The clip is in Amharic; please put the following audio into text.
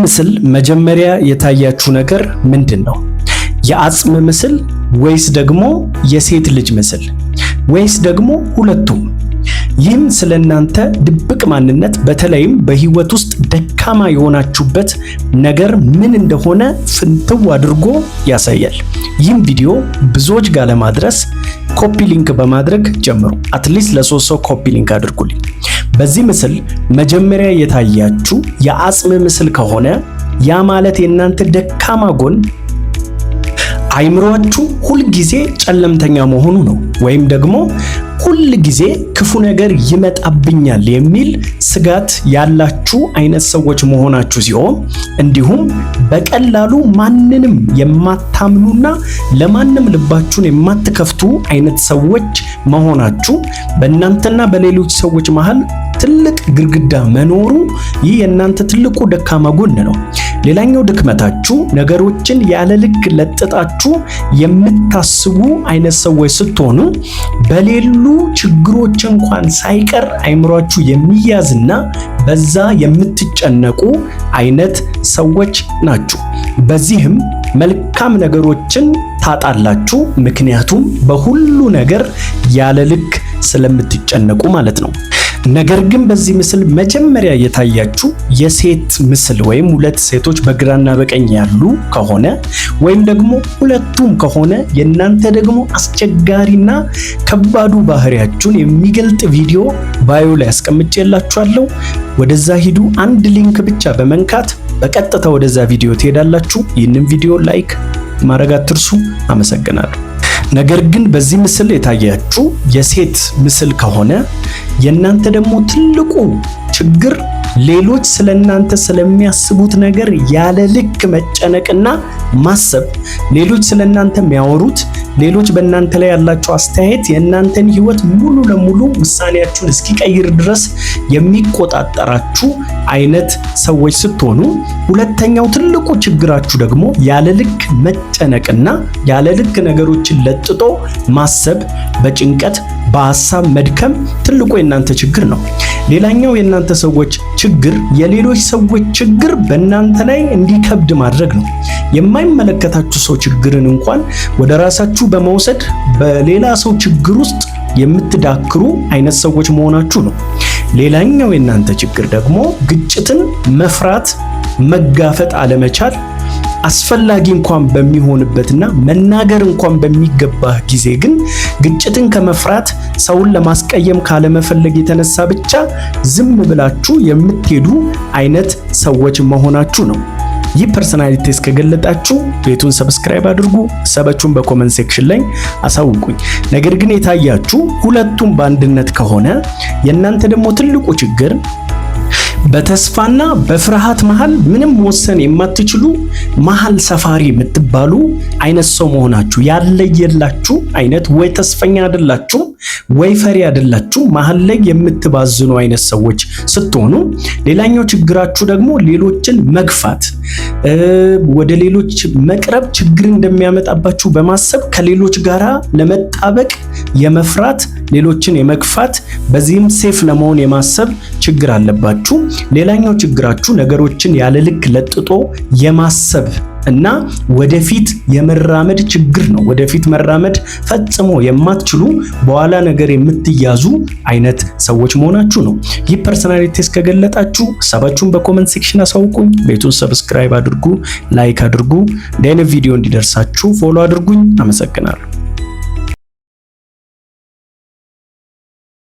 ምስል መጀመሪያ የታያችሁ ነገር ምንድነው? የአጽም ምስል ወይስ ደግሞ የሴት ልጅ ምስል ወይስ ደግሞ ሁለቱም? ይህም ስለናንተ ድብቅ ማንነት በተለይም በህይወት ውስጥ ደካማ የሆናችሁበት ነገር ምን እንደሆነ ፍንትው አድርጎ ያሳያል። ይህም ቪዲዮ ብዙዎች ጋር ለማድረስ ኮፒ ሊንክ በማድረግ ጀምሩ። አትሊስት ለሶስት ሰው ኮፒ ሊንክ አድርጉልኝ። በዚህ ምስል መጀመሪያ የታያችሁ የአጽም ምስል ከሆነ ያ ማለት የናንተ ደካማ ጎን አይምሮአችሁ ሁል ጊዜ ጨለምተኛ መሆኑ ነው። ወይም ደግሞ ሁል ጊዜ ክፉ ነገር ይመጣብኛል የሚል ስጋት ያላችሁ አይነት ሰዎች መሆናችሁ ሲሆን እንዲሁም በቀላሉ ማንንም የማታምኑና ለማንም ልባችሁን የማትከፍቱ አይነት ሰዎች መሆናችሁ በእናንተና በሌሎች ሰዎች መሃል ትልቅ ግድግዳ መኖሩ ይህ የእናንተ ትልቁ ደካማ ጎን ነው። ሌላኛው ድክመታችሁ ነገሮችን ያለ ልክ ለጥጣችሁ የምታስቡ አይነት ሰዎች ስትሆኑ በሌሉ ችግሮች እንኳን ሳይቀር አይምሯችሁ የሚያዝና በዛ የምትጨነቁ አይነት ሰዎች ናችሁ። በዚህም መልካም ነገሮችን ታጣላችሁ፣ ምክንያቱም በሁሉ ነገር ያለ ልክ ስለምትጨነቁ ማለት ነው። ነገር ግን በዚህ ምስል መጀመሪያ የታያችሁ የሴት ምስል ወይም ሁለት ሴቶች በግራና በቀኝ ያሉ ከሆነ ወይም ደግሞ ሁለቱም ከሆነ የናንተ ደግሞ አስቸጋሪና ከባዱ ባህሪያችሁን የሚገልጥ ቪዲዮ ባዮ ላይ አስቀምጬላችኋለሁ። ወደዛ ሂዱ። አንድ ሊንክ ብቻ በመንካት በቀጥታ ወደዛ ቪዲዮ ትሄዳላችሁ። ይህንን ቪዲዮ ላይክ ማድረግ አትርሱ። አመሰግናለሁ። ነገር ግን በዚህ ምስል የታያችሁ የሴት ምስል ከሆነ የናንተ ደግሞ ትልቁ ችግር ሌሎች ስለናንተ ስለሚያስቡት ነገር ያለ ልክ መጨነቅና ማሰብ፣ ሌሎች ስለናንተ የሚያወሩት፣ ሌሎች በእናንተ ላይ ያላቸው አስተያየት የእናንተን ህይወት ሙሉ ለሙሉ ውሳኔያችሁን እስኪቀይር ድረስ የሚቆጣጠራችሁ አይነት ሰዎች ስትሆኑ፣ ሁለተኛው ትልቁ ችግራችሁ ደግሞ ያለ ልክ መጨነቅና ያለ ልክ ነገሮችን ለጥጦ ማሰብ፣ በጭንቀት በሐሳብ መድከም ትልቁ የእናንተ ችግር ነው። ሌላኛው የእናንተ ሰዎች ችግር የሌሎች ሰዎች ችግር በእናንተ ላይ እንዲከብድ ማድረግ ነው። የማይመለከታችሁ ሰው ችግርን እንኳን ወደ ራሳችሁ በመውሰድ በሌላ ሰው ችግር ውስጥ የምትዳክሩ አይነት ሰዎች መሆናችሁ ነው። ሌላኛው የእናንተ ችግር ደግሞ ግጭትን መፍራት፣ መጋፈጥ አለመቻል፣ አስፈላጊ እንኳን በሚሆንበትና መናገር እንኳን በሚገባህ ጊዜ ግን ግጭትን ከመፍራት ሰውን ለማስቀየም ካለመፈለግ የተነሳ ብቻ ዝም ብላችሁ የምትሄዱ አይነት ሰዎች መሆናችሁ ነው። ይህ ፐርሰናሊቲ እስከገለጣችሁ ቤቱን ሰብስክራይብ አድርጉ። ሰበቹን በኮመንት ሴክሽን ላይ አሳውቁኝ። ነገር ግን የታያችሁ ሁለቱም በአንድነት ከሆነ የእናንተ ደግሞ ትልቁ ችግር በተስፋና በፍርሃት መሃል ምንም መወሰን የማትችሉ መሃል ሰፋሪ የምትባሉ አይነት ሰው መሆናችሁ፣ ያለየላችሁ አይነት ወይ ተስፈኛ አይደላችሁ ወይ ፈሪ አይደላችሁ፣ መሃል ላይ የምትባዝኑ አይነት ሰዎች ስትሆኑ፣ ሌላኛው ችግራችሁ ደግሞ ሌሎችን መግፋት፣ ወደ ሌሎች መቅረብ ችግር እንደሚያመጣባችሁ በማሰብ ከሌሎች ጋራ ለመጣበቅ የመፍራት፣ ሌሎችን የመግፋት፣ በዚህም ሴፍ ለመሆን የማሰብ ችግር አለባችሁ። ሌላኛው ችግራችሁ ነገሮችን ያለ ልክ ለጥጦ የማሰብ እና ወደፊት የመራመድ ችግር ነው። ወደፊት መራመድ ፈጽሞ የማትችሉ በኋላ ነገር የምትያዙ አይነት ሰዎች መሆናችሁ ነው። ይህ ፐርሰናሊቲ እስከገለጣችሁ ሐሳባችሁን በኮመንት ሴክሽን አሳውቁኝ። ቤቱን ሰብስክራይብ አድርጉ፣ ላይክ አድርጉ። ለኔ ቪዲዮ እንዲደርሳችሁ ፎሎ አድርጉኝ። አመሰግናለሁ።